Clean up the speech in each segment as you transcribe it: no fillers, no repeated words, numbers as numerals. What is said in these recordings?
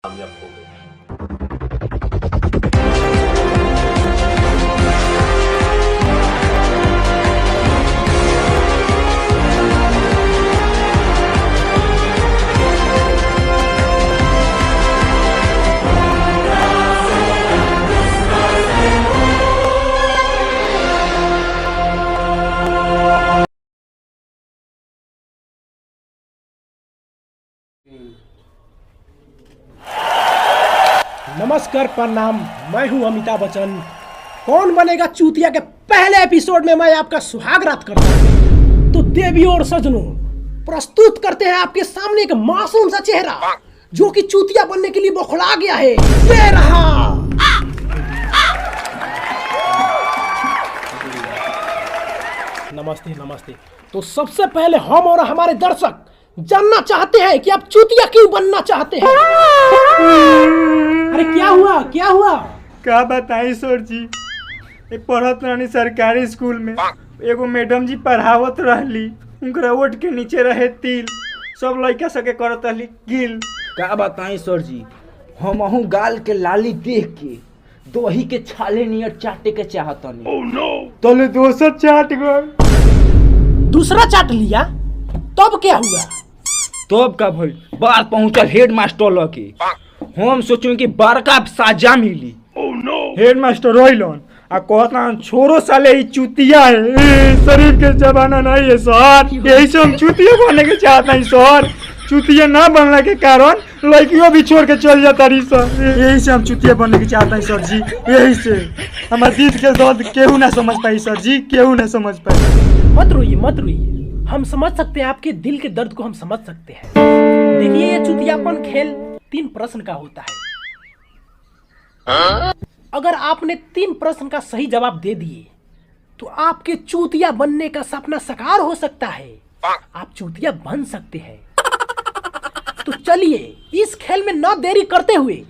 कामयाब हो गए। नमस्कार प्रणाम, मैं हूं अमिताभ बच्चन। कौन बनेगा चूतिया के पहले एपिसोड में मैं आपका सुहागरात करता हूं। तो देवियों और सजनों, प्रस्तुत करते हैं आपके सामने एक मासूम सा चेहरा जो कि चूतिया बनने के लिए बौखला गया है। ये रहा। नमस्ते नमस्ते। तो सबसे पहले हम और हमारे दर्शक जानना चाहते हैं कि आप चूतिया क्यों बनना चाहते हैं। अरे क्या हुआ क्या हुआ? का बताई सर जी, पढ़त रहनी सरकारी स्कूल में, एगो मैडम जी पढ़ावत रहली, उनकरा ओट के नीचे रहे तिल, सब लड़का सके करत रहली गिल। का बताई सर जी, हमहू गाल के लाली देख के दही के छाले नियर चाटे के चाहतनी। तले दोसर चाट गए। दूसरा चाट लिया तब क्या हुआ? तब का भइल, बार पहुंचल हेड मास्टर लगे। हम सोचू कि बड़का साजा मिली। हेड मास्टर रोइलन आ कहता छोरो साले ई चूतिया है, शरीफ के जमाना नहीं है सर, यही से हम चूतिया बनने के चाहते हैं सर। चूतिया ना बनने के कारण लड़कियों भी छोड़ के चल जाता रही सर, यही से हम चूतिया बनने के चाहते हैं सर जी। यही से हमारे दिल के दर्द केहू ना समझ पाई सर जी, केहू ना समझ पाई। मत रोइए, हम समझ सकते हैं आपके दिल के दर्द को, हम समझ सकते हैं। देखिए, ये चूतियापन खेल 3 प्रश्न का होता है। अगर आपने 3 प्रश्न का सही जवाब दे दिए तो आपके चूतिया बनने का सपना साकार हो सकता है। आप चूतिया बन सकते हैं। तो चलिए इस खेल में न देरी करते हुए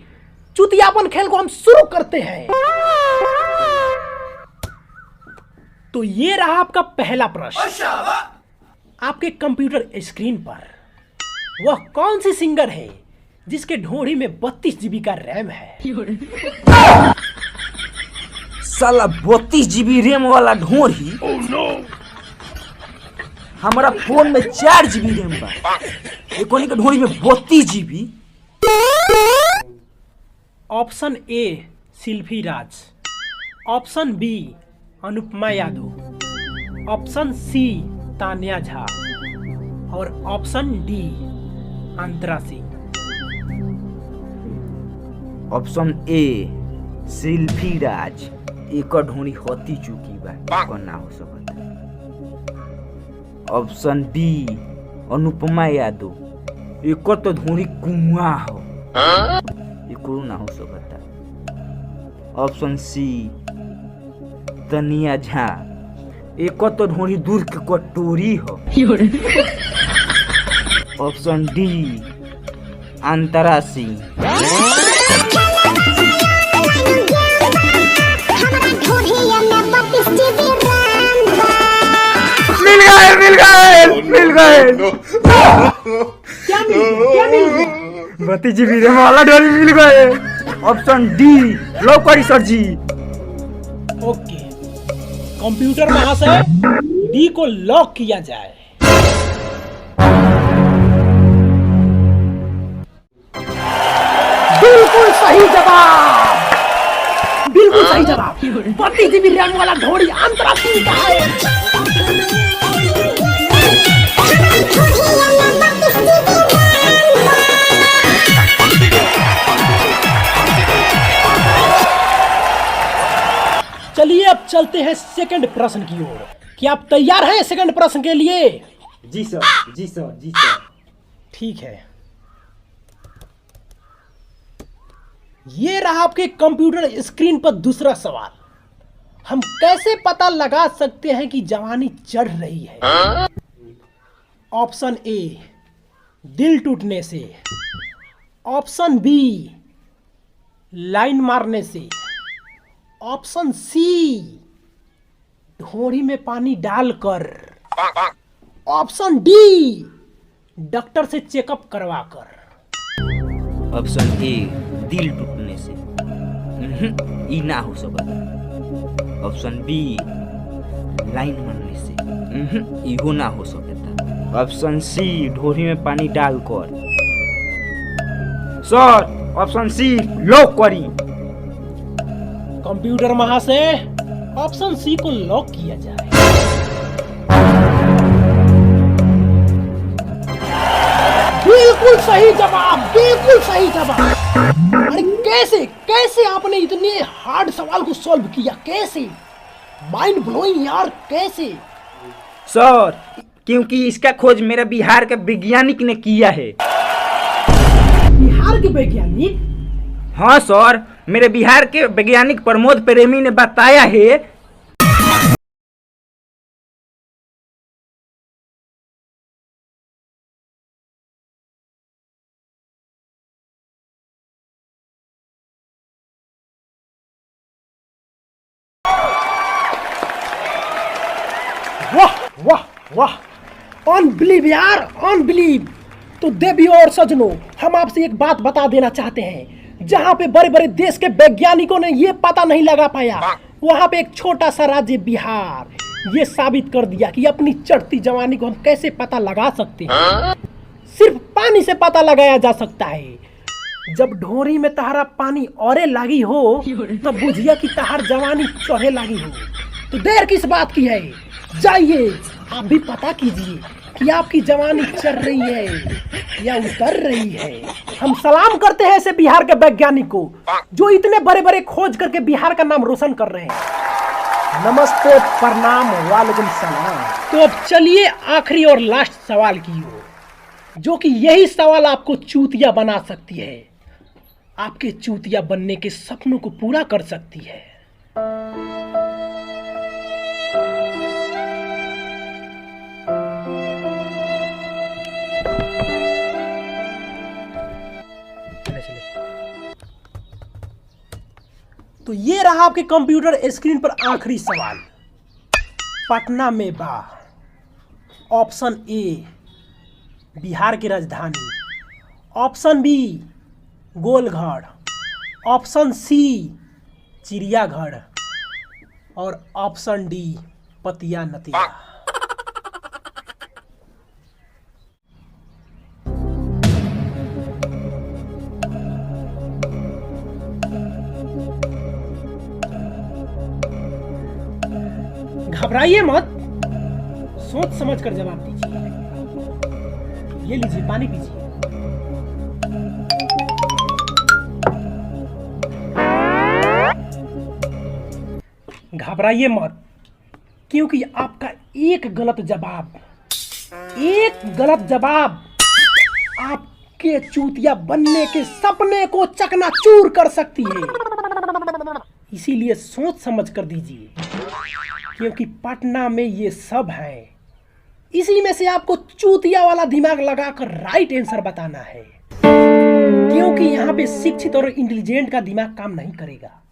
चूतियापन खेल को हम शुरू करते हैं। तो ये रहा आपका पहला प्रश्न। आपके कंप्यूटर स्क्रीन पर वह कौन सी सिंगर है जिसके ढोड़ी में 32 GB का रैम है? साला 32 GB रैम वाला ढोरी हमारा फोन में 4 GB रैम बा, एकोनी के ढोरी में 32 GB। Option A Shilpi Raj, option B Anupama Yadav, option C Tanya Jha और option D Antara Singh. Option A Shilpi Raj, एक ढोरी होती चुकी बा, ना हो सकता। ऑप्शन बी अनुपमा यादव, एक तो ढोरी कुआ हो, एकरो ना हो सकता। ऑप्शन सी तनिया झा, एक तो ढोरी दूध के कटोरी हो। Option D Antara Singh. मिल गए। क्या मिल गया? 32 GB रैम वाला ढोरी मिल गए। ऑप्शन डी लो करी सर जी। ओके, कंप्यूटर महाशय, डी को लॉक किया जाए। बिल्कुल सही जवाब, बिल्कुल सही जवाब। 32 GB रैम वाला ढोरी अंतरा सिंह का है। चलिए अब चलते हैं सेकंड प्रश्न की ओर। क्या आप तैयार हैं सेकंड प्रश्न के लिए? जी सर, जी सर, जी सर। ठीक है, ये रहा आपके कंप्यूटर स्क्रीन पर दूसरा सवाल। हम कैसे पता लगा सकते हैं कि जवानी चढ़ रही है? ऑप्शन ए दिल टूटने से, ऑप्शन बी लाइन मारने से, ऑप्शन सी ढोरी में पानी डालकर, ऑप्शन डी डॉक्टर से चेकअप करवाकर। ऑप्शन ए दिल टूटने से, ई ना हो सकता। ऑप्शन बी लाइन मरने से, इहो ना हो सकता। ऑप्शन सी ढोरी में पानी डालकर। सर ऑप्शन सी लॉक करी। कंप्यूटर महाशय, ऑप्शन सी को लॉक किया जाए। बिल्कुल सही जवाब, बिल्कुल सही जवाब। अरे कैसे कैसे आपने इतने हार्ड सवाल को सॉल्व किया, कैसे? माइंड ब्लोइंग यार, कैसे? सर क्योंकि इसका खोज मेरा बिहार के वैज्ञानिक ने किया है। बिहार के वैज्ञानिक? हाँ सर, मेरे बिहार के वैज्ञानिक प्रमोद प्रेमी ने बताया है। वाह वाह वाह, अनबिलीव यार, अनबिलीव। तो देवियों और सजनों, हम आपसे एक बात बता देना चाहते हैं। जहां पे बड़े बड़े देश के वैज्ञानिकों ने ये पता नहीं लगा पाया, वहां पे एक छोटा सा राज्य बिहार ये साबित कर दिया कि अपनी चढ़ती जवानी को हम कैसे पता लगा सकते हैं। सिर्फ पानी से पता लगाया जा सकता है। जब ढोरी में तहारा पानी औरे लागी हो, तब बुझिया कि तहार जवानी चढ़े लागी हो। तो देर किस बात की है, जाइए आप भी पता कीजिए कि आपकी जवानी चढ़ रही है या उतर रही है। हम सलाम करते हैं ऐसे बिहार के वैज्ञानिक को जो इतने बड़े बड़े खोज करके बिहार का नाम रोशन कर रहे हैं। नमस्ते, प्रणाम, वालेकुम सलाम। तो अब चलिए आखिरी और लास्ट सवाल की ओर, जो कि यही सवाल आपको चूतिया बना सकती है, आपके चूतिया बनने के सपनों को पूरा कर सकती है। तो ये रहा आपके कंप्यूटर स्क्रीन पर आखिरी सवाल। पटना में बा। ऑप्शन ए बिहार की राजधानी, option B Golghar, option C चिड़ियाघर और ऑप्शन डी पतिया नतिया। घबराइए मत, सोच समझ कर जवाब दीजिए। ये लीजिए पानी पीजिए। घबराइए मत, क्योंकि आपका एक गलत जवाब आपके चूतिया बनने के सपने को चकनाचूर कर सकती है। इसीलिए सोच समझ कर दीजिए, क्योंकि पटना में ये सब है। इसी में से आपको चूतिया वाला दिमाग लगाकर राइट आंसर बताना है, क्योंकि यहाँ पे शिक्षित और इंटेलिजेंट का दिमाग काम नहीं करेगा,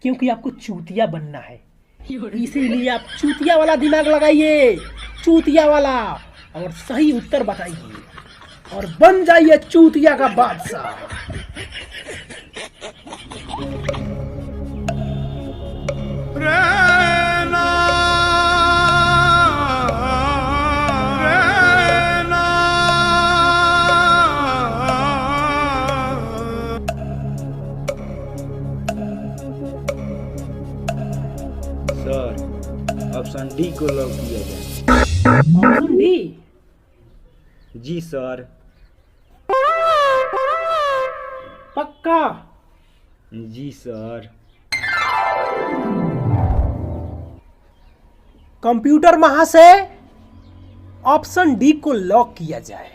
क्योंकि आपको चूतिया बनना है। इसीलिए आप चूतिया वाला दिमाग लगाइए, चूतिया वाला, और सही उत्तर बताइए और बन जाइए चूतिया का बादशाह। सर ऑप्शन डी को लॉक किया जाए। Option D? जी सर। पक्का? जी सर। कंप्यूटर महाशय, ऑप्शन डी को लॉक किया जाए।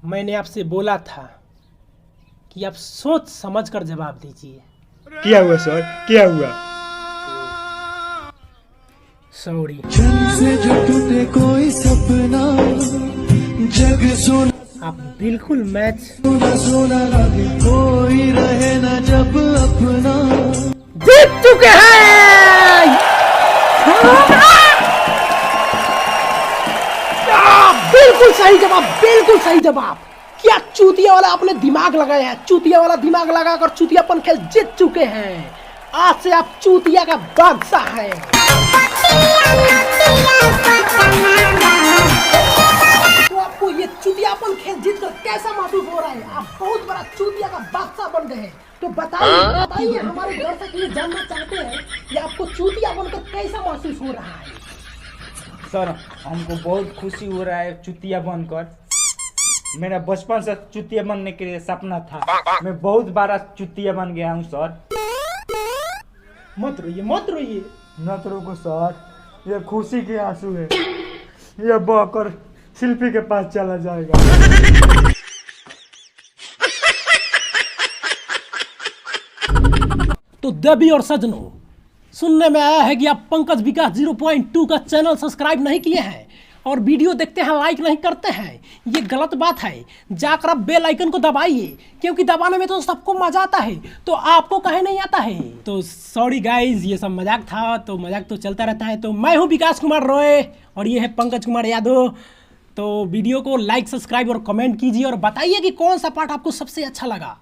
मैंने आपसे बोला था कि आप सोच समझ कर जवाब दीजिए। क्या हुआ सर, क्या हुआ? सॉरी। से जो टूटे कोई सपना, जग सोना आप बिल्कुल मैच सोना लगे, कोई रहे ना जब अपना। जीत चुके चुके हैं। बिल्कुल सही जवाब, बिल्कुल सही जवाब। क्या चूतिया वाला आपने दिमाग लगाया है, चूतिया वाला दिमाग लगाकर चूतियापन खेल जीत चुके हैं। आज से आप चूतिया का बादशाह हैं। तो आपको ये चूतियापन खेल जीतकर कैसा महसूस हो रहा है? आप बहुत बड़ा चूतिया का बादशाह बन गए हैं। तो बताइए हमारे दर्शक ये जानना चाहते हैं कि आपको चूतिया बनकर कैसा महसूस हो रहा है? सर हमको बहुत खुशी हो रहा है चुतिया बनकर। मेरा बचपन से चुतिया बनने के लिए सपना था। मैं बहुत बार चुतिया बन गया हूँ सर। मत रोइए, मत रोइए। न तो रुको सर, ये खुशी के आंसू है। ये बहकर शिल्पी के पास चला जाएगा। तो देवी और सजनों, सुनने में आया है कि आप पंकज विकास 0.2 का चैनल सब्सक्राइब नहीं किए हैं और वीडियो देखते हैं लाइक नहीं करते हैं। ये गलत बात है। जाकर आप बेल आइकन को दबाइए, क्योंकि दबाने में तो सबको मजा आता है, तो आपको कहे नहीं आता है। तो सॉरी गाइज, ये सब मजाक था। तो मजाक तो चलता रहता है। तो मैं हूँ विकास कुमार रॉय और ये है पंकज कुमार यादव। तो वीडियो को लाइक, सब्सक्राइब और कमेंट कीजिए और बताइए कि कौन सा पार्ट आपको सबसे अच्छा लगा,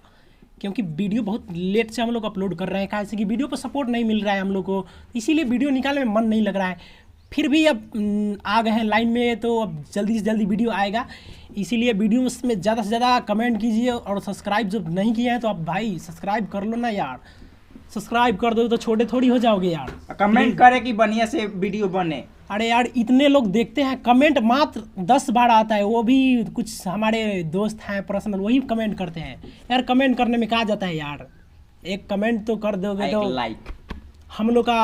क्योंकि वीडियो बहुत लेट से हम लोग अपलोड कर रहे हैं। कैसे कि वीडियो पर सपोर्ट नहीं मिल रहा है हम लोग को, इसीलिए वीडियो निकालने में मन नहीं लग रहा है। फिर भी अब आ गए हैं लाइन में, तो अब जल्दी से जल्दी वीडियो आएगा। इसीलिए वीडियो में ज़्यादा से ज़्यादा कमेंट कीजिए और सब्सक्राइब जो नहीं किए हैं तो आप भाई सब्सक्राइब कर लो ना यार। सब्सक्राइब कर दो तो छोटे थोड़ी हो जाओगे यार। कमेंट करे कि बढ़िया से वीडियो बने। अरे यार इतने लोग देखते हैं, कमेंट मात्र 10 बार आता है, वो भी कुछ हमारे दोस्त हैं पर्सनल, वही कमेंट करते हैं। यार कमेंट करने में कहा जाता है यार, एक कमेंट तो कर दोगे तो लाइक हम लोग का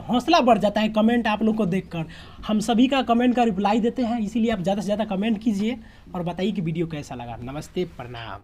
हौसला बढ़ जाता है। कमेंट आप लोग को देखकर हम सभी का कमेंट का रिप्लाई देते हैं, इसीलिए आप ज़्यादा से ज़्यादा कमेंट कीजिए और बताइए कि वीडियो कैसा लगा। नमस्ते, प्रणाम।